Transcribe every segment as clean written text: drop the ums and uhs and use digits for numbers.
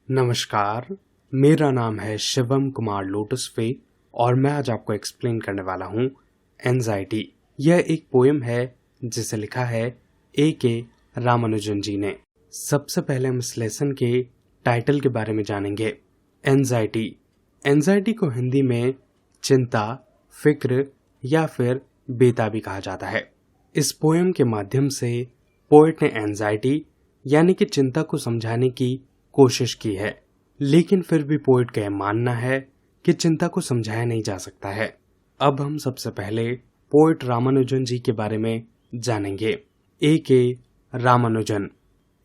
नमस्कार, मेरा नाम है शिवम कुमार लोटसवे और मैं आज आपको एक्सप्लेन करने वाला हूँ एंजाइटी। यह एक पोएम है जिसे लिखा है A.K रामानुजन जी ने। सबसे पहले हम इस लेसन के टाइटल के बारे में जानेंगे। एंजाइटी। एंजाइटी को हिंदी में चिंता, फिक्र या फिर बेताबी कहा जाता है। इस पोएम के माध्यम से पोएट ने एंजाइटी यानी कि चिंता को समझाने की कोशिश की है, लेकिन फिर भी पोएट का यह मानना है कि चिंता को समझाया नहीं जा सकता है। अब हम सबसे पहले पोएट रामानुजन जी के बारे में जानेंगे। A.K रामानुजन।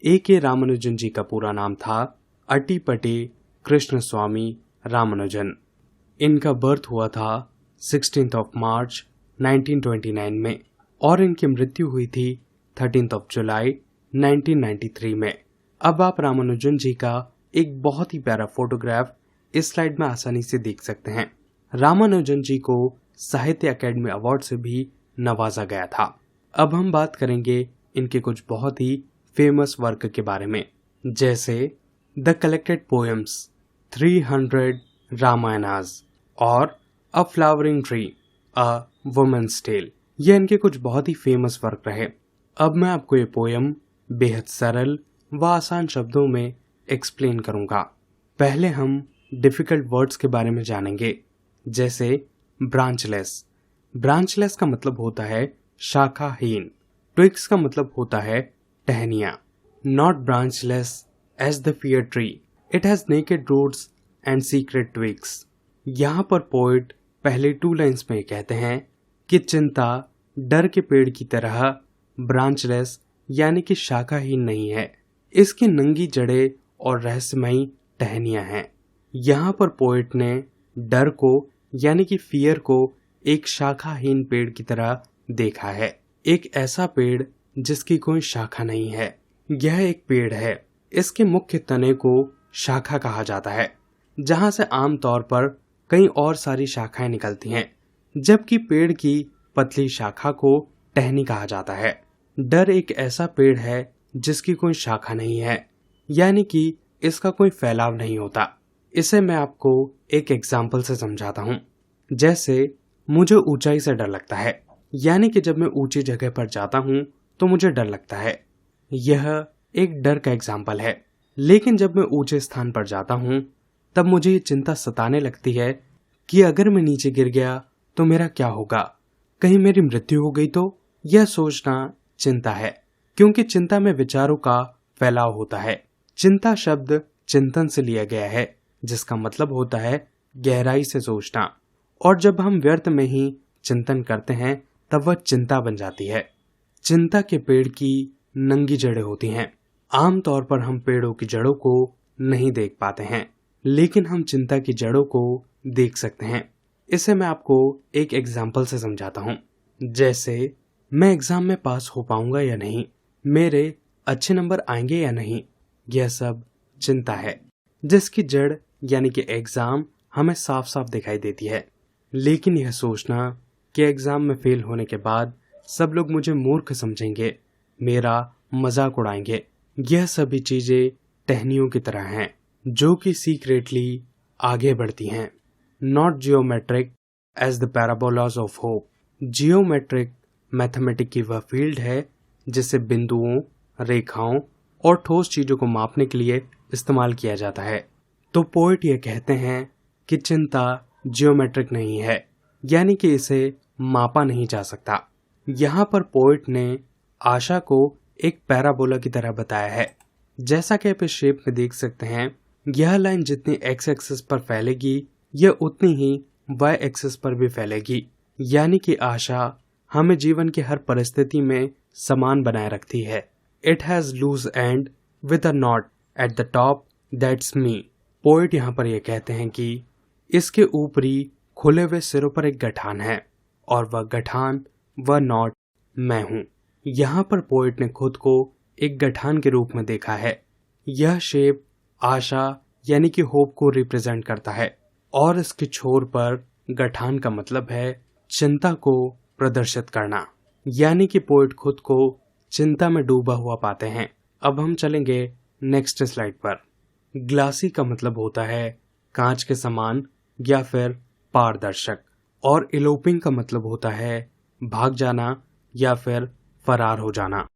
A.K रामानुजन जी का पूरा नाम था अट्टीपट्टी कृष्ण स्वामी रामानुजन। इनका बर्थ हुआ था 16 मार्च 1929 में और इनकी मृत्यु हुई थी 13 जुलाई 1993 में। अब आप रामानुजन जी का एक बहुत ही प्यारा फोटोग्राफ इस स्लाइड में आसानी से देख सकते हैं। रामानुजन जी को साहित्य अकेडमी अवार्ड से भी नवाजा गया था। अब हम बात करेंगे इनके कुछ बहुत ही फेमस वर्क के बारे में, जैसे द कलेक्टेड पोएम्स, 300 रामायणास और a flowering tree, a women's tale. ये इनके कुछ बहुत ही फेमस वर्क रहे। अब मैं आपको ये पोएम बेहद सरल व आसान शब्दों में एक्सप्लेन करूंगा। पहले हम डिफिकल्ट वर्ड्स के बारे में जानेंगे, जैसे ब्रांचलेस। ब्रांचलेस का मतलब होता है शाखाहीन। ट्विग्स का मतलब होता है टहनियां। Not branchless as the fear tree, it has naked roots and secret twigs. यहाँ पर पोएट पहले 2 लाइन्स में कहते हैं कि चिंता डर के पेड़ की तरह ब्रांचलेस यानी कि शाखाहीन नहीं है, इसकी नंगी जड़ें और रहस्यमयी टहनियां हैं। यहाँ पर पोएट ने डर को यानी कि फियर को एक शाखाहीन पेड़ की तरह देखा है। एक ऐसा पेड़ जिसकी कोई शाखा नहीं है। यह एक पेड़ है, इसके मुख्य तने को शाखा कहा जाता है, जहाँ से आमतौर पर कई और सारी शाखाएं निकलती हैं, जबकि पेड़ की पतली शाखा को टहनी कहा जाता है। डर एक ऐसा पेड़ है जिसकी कोई शाखा नहीं है, यानी कि इसका कोई फैलाव नहीं होता। इसे मैं आपको एक एग्जाम्पल से समझाता हूँ। जैसे मुझे ऊंचाई से डर लगता है, यानी कि जब मैं ऊंची जगह पर जाता हूँ तो मुझे डर लगता है। यह एक डर का एग्जाम्पल है। लेकिन जब मैं ऊंचे स्थान पर जाता हूँ तब मुझे ये चिंता सताने लगती है कि अगर मैं नीचे गिर गया तो मेरा क्या होगा, कहीं मेरी मृत्यु हो गई तो। यह सोचना चिंता है, क्योंकि चिंता में विचारों का फैलाव होता है। चिंता शब्द चिंतन से लिया गया है, जिसका मतलब होता है गहराई से सोचना, और जब हम व्यर्थ में ही चिंतन करते हैं तब वह चिंता बन जाती है। चिंता के पेड़ की नंगी जड़ें होती हैं। आमतौर पर हम पेड़ों की जड़ों को नहीं देख पाते हैं, लेकिन हम चिंता की जड़ों को देख सकते हैं। इसे मैं आपको एक एग्जाम्पल से समझाता हूँ। जैसे मैं एग्जाम में पास हो पाऊंगा या नहीं, मेरे अच्छे नंबर आएंगे या नहीं, यह सब चिंता है, जिसकी जड़ यानी कि एग्जाम हमें साफ साफ दिखाई देती है। लेकिन यह सोचना कि एग्जाम में फेल होने के बाद सब लोग मुझे मूर्ख समझेंगे, मेरा मजाक उड़ाएंगे, यह सभी चीजें टहनियों की तरह हैं, जो कि सीक्रेटली आगे बढ़ती हैं। Not geometric as the parabolas of hope. Geometric mathematic की वह फील्ड है जिसे बिंदुओं, रेखाओं और ठोस चीजों को मापने के लिए इस्तेमाल किया जाता है। तो पोएट ये कहते हैं कि चिंता जियोमेट्रिक नहीं है, यानी कि इसे मापा नहीं जा सकता। यहाँ पर पोएट ने आशा को एक पैराबोला की तरह बताया है। जैसा कि आप इस शेप में देख सकते हैं, यह लाइन जितनी एक्स एक्सिस पर फैलेगी यह उतनी ही वाई एक्सिस पर भी फैलेगी, यानी कि आशा हमें जीवन की हर परिस्थिति में समान बनाए रखती है। It has loose end with a knot at the top, that's me. Poet यहाँ पर यह कहते हैं कि इसके ऊपरी खुले हुए सिरों पर एक गठान है और वह गठान, वह नॉट मैं हूँ। यहाँ पर पोएट ने खुद को एक गठान के रूप में देखा है। यह शेप आशा यानी कि होप को रिप्रेजेंट करता है और इसके छोर पर गठान का मतलब है चिंता को प्रदर्शित करना, यानी कि पोएट खुद को चिंता में डूबा हुआ पाते हैं। अब हम चलेंगे नेक्स्ट स्लाइड पर। ग्लासी का मतलब होता है कांच के समान या फिर पारदर्शक, और इलोपिंग का मतलब होता है भाग जाना या फिर फरार हो जाना,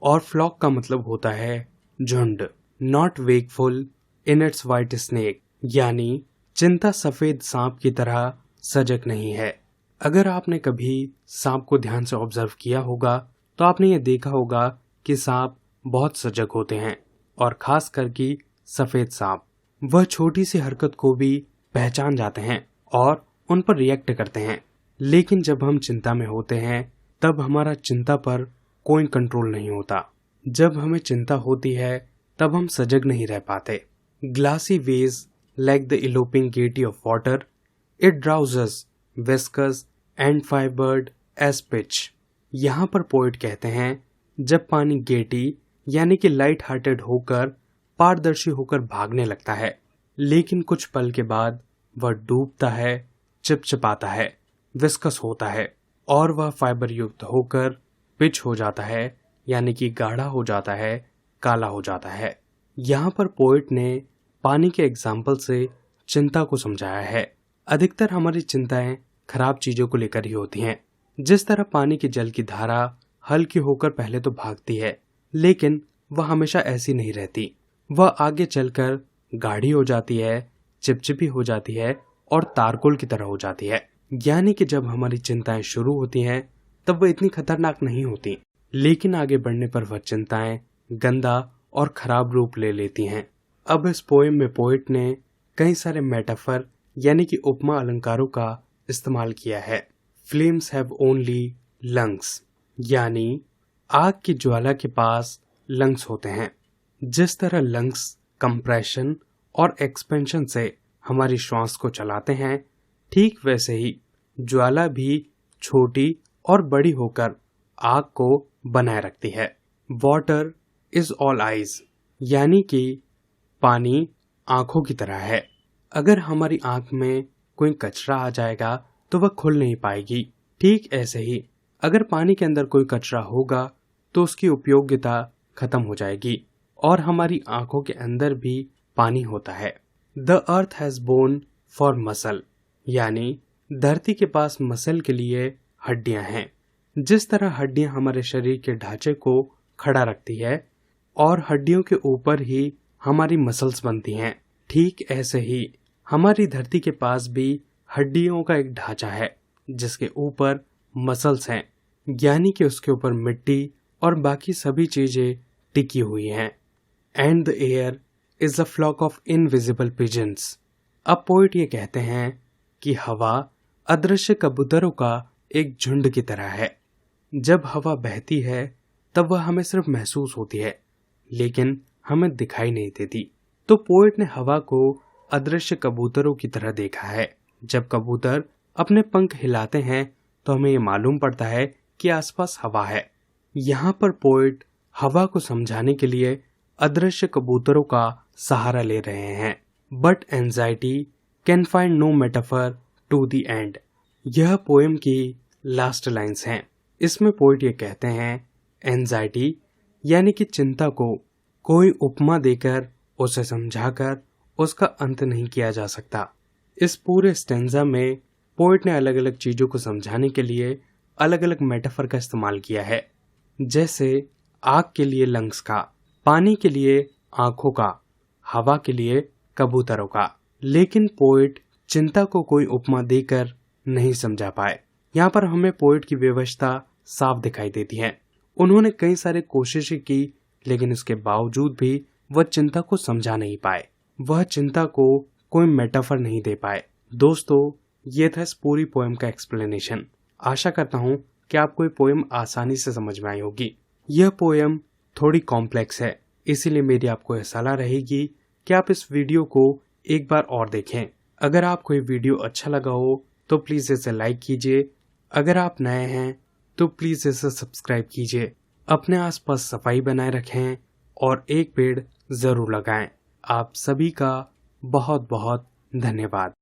और फ्लॉक का मतलब होता है झुंड। Not wakeful in its white snake, यानी चिंता सफेद सांप की तरह सजग नहीं है। अगर आपने कभी सांप को ध्यान से ऑब्जर्व किया होगा तो आपने ये देखा होगा कि सांप बहुत सजग होते हैं, और खास करके सफेद सांप। वह छोटी सी हरकत को भी पहचान जाते हैं और उन पर रिएक्ट करते हैं। लेकिन जब हम चिंता में होते हैं तब हमारा चिंता पर कोई कंट्रोल नहीं होता। जब हमें चिंता होती है तब हम सजग नहीं रह पाते। Glassy waves like the eloping gaiety of water, it drowses, viscous and fibred as pitch. यहाँ पर पोइट कहते हैं जब पानी गेटी यानी कि लाइट हार्टेड होकर पारदर्शी होकर भागने लगता है, लेकिन कुछ पल के बाद वह डूबता है, चिपचिपाता है, विस्कस होता है, और वह फाइबर युक्त होकर पिच हो जाता है, यानी कि गाढ़ा हो जाता है, काला हो जाता है। यहाँ पर पोइट ने पानी के एग्जाम्पल से चिंता को समझाया है। अधिकतर हमारी चिंताएं खराब चीजों को लेकर ही होती हैं। जिस तरह पानी की जल की धारा हल्की होकर पहले तो भागती है, लेकिन वह हमेशा ऐसी नहीं रहती। वह आगे चलकर गाढ़ी हो जाती है, चिपचिपी हो जाती है और तारकोल की तरह हो जाती है। यानी कि जब हमारी चिंताएं शुरू होती हैं तब वह इतनी खतरनाक नहीं होती, लेकिन आगे बढ़ने पर वह चिंताएं गंदा और खराब रूप ले लेती हैं। अब इस पोएम में पोइट ने कई सारे मेटाफर यानी कि उपमा अलंकारों का इस्तेमाल किया है। फ्लेम्स हैव ओनली लंग्स, यानी आग की ज्वाला के पास लंग्स होते हैं। जिस तरह लंग्स कंप्रेशन और एक्सपेंशन से हमारी श्वास को चलाते हैं, ठीक वैसे ही ज्वाला भी छोटी और बड़ी होकर आग को बनाए रखती है। वाटर इज ऑल आइज, यानी कि पानी आंखों की तरह है। अगर हमारी आंख में कोई कचरा आ जाएगा तो वह खुल नहीं पाएगी। ठीक ऐसे ही अगर पानी के अंदर कोई कचरा होगा तो उसकी उपयोगिता खत्म हो जाएगी, और हमारी आंखों के अंदर भी पानी होता है। The earth has bone for muscle, यानी धरती के पास मसल के लिए हड्डियां हैं। जिस तरह हड्डियां हमारे शरीर के ढांचे को खड़ा रखती है और हड्डियों के ऊपर ही हमारी मसल्स बनती हैं, ठीक ऐसे ही हमारी धरती के पास भी हड्डियों का एक ढांचा है जिसके ऊपर मसल्स हैं, यानी कि उसके ऊपर मिट्टी और बाकी सभी चीजें टिकी हुई हैं। And the air is a flock of invisible pigeons. अब पोइट ये कहते हैं कि हवा अदृश्य कबूतरों का एक झुंड की तरह है। जब हवा बहती है तब वह हमें सिर्फ महसूस होती है, लेकिन हमें दिखाई नहीं देती। तो पोइट ने हवा को अदृश्य कबूतरों की तरह देखा है। जब कबूतर अपने पंख हिलाते हैं तो हमें ये मालूम पड़ता है कि आसपास हवा है। यहाँ पर पोइट हवा को समझाने के लिए अदृश्य कबूतरों का सहारा ले रहे हैं। But anxiety can find no metaphor to the end. यह पोएम की लास्ट लाइन्स हैं। इसमें पोइट ये कहते हैं एंजाइटी यानी कि चिंता को कोई उपमा देकर उसे समझाकर उसका अंत नहीं किया जा सकता। इस पूरे स्टेंजा में पोइट ने अलग अलग चीजों को समझाने के लिए अलग अलग मेटाफर का इस्तेमाल किया है, जैसे आग के लिए लंग्स का, पानी के लिए आंखों का, हवा के लिए कबूतरों का। लेकिन पोइट चिंता को कोई उपमा देकर नहीं समझा पाए। यहाँ पर हमें पोइट की व्यवस्था साफ दिखाई देती है। उन्होंने कई सारे कोशिशें की, लेकिन इसके बावजूद भी वह चिंता को समझा नहीं पाए। वह चिंता को कोई मेटाफर नहीं दे पाए। दोस्तों, ये था इस पूरी पोएम का एक्सप्लेनेशन। आशा करता हूँ कि आपको ये पोएम आसानी से समझ में आई होगी। यह पोएम थोड़ी कॉम्प्लेक्स है, इसीलिए मेरी आपको यह सलाह रहेगी कि आप इस वीडियो को एक बार और देखें। अगर आपको ये वीडियो अच्छा लगा हो तो प्लीज इसे लाइक कीजिए। अगर आप नए हैं तो प्लीज इसे सब्सक्राइब कीजिए। अपने आसपास सफाई बनाए रखें और एक पेड़ जरूर लगाएं। आप सभी का बहुत बहुत धन्यवाद।